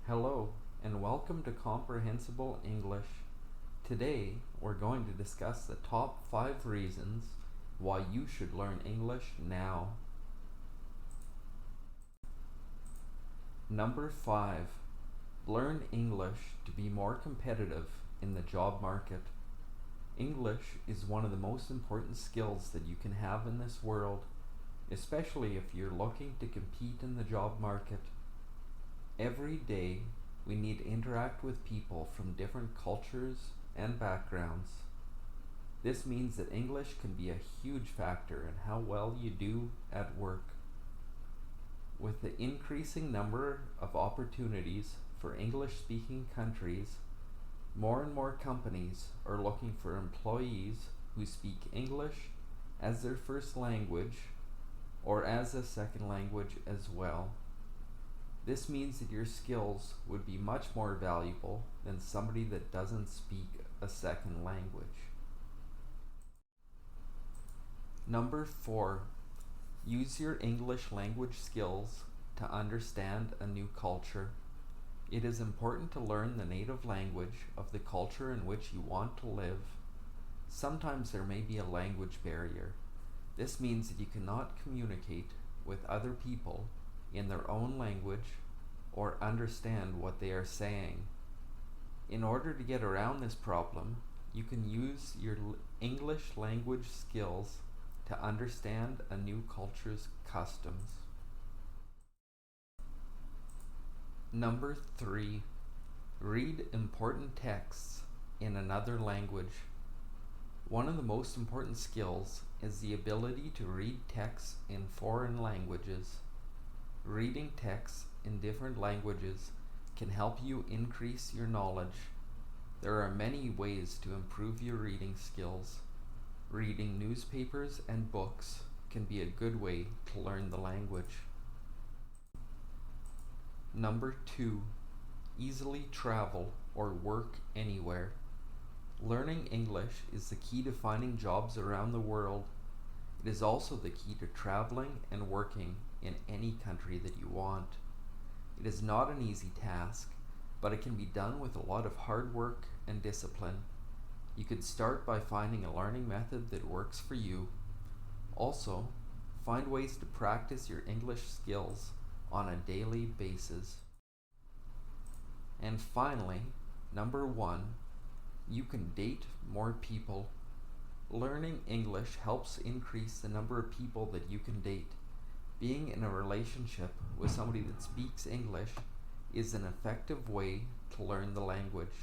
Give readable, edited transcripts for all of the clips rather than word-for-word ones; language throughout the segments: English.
Hello, and welcome to Comprehensible English. Today, we're going to discuss the top 5 reasons why you should learn English now. Number 5. Learn English to be more competitive in the job market. English is one of the most important skills that you can have in this world, especially if you're looking to compete in the job market. Every day, we need to interact with people from different cultures and backgrounds. This means that English can be a huge factor in how well you do at work. With the increasing number of opportunities for English-speaking countries, more and more companies are looking for employees who speak English as their first language or as a second language as well. This means that your skills would be much more valuable than somebody that doesn't speak a second language. Number 4. Use your English language skills to understand a new culture. It is important to learn the native language of the culture in which you want to live. Sometimes there may be a language barrier. This means that you cannot communicate with other people in their own language or understand what they are saying. In order to get around this problem, you can use your English language skills to understand a new culture's customs. Number 3. Read important texts in another language. One of the most important skills is the ability to read texts in foreign languages. Reading texts in different languages can help you increase your knowledge. There are many ways to improve your reading skills. Reading newspapers and books can be a good way to learn the language. Number 2. Easily travel or work anywhere. Learning English is the key to finding jobs around the world. It is also the key to traveling and working in any country that you want. It is not an easy task, but it can be done with a lot of hard work and discipline. You could start by finding a learning method that works for you. Also, find ways to practice your English skills on a daily basis. And finally, number 1, you can date more people. Learning English helps increase the number of people that you can date. Being in a relationship with somebody that speaks English is an effective way to learn the language.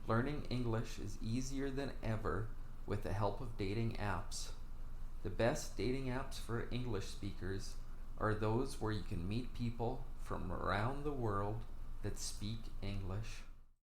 Learning English is easier than ever with the help of dating apps. The best dating apps for English speakers are those where you can meet people from around the world that speak English.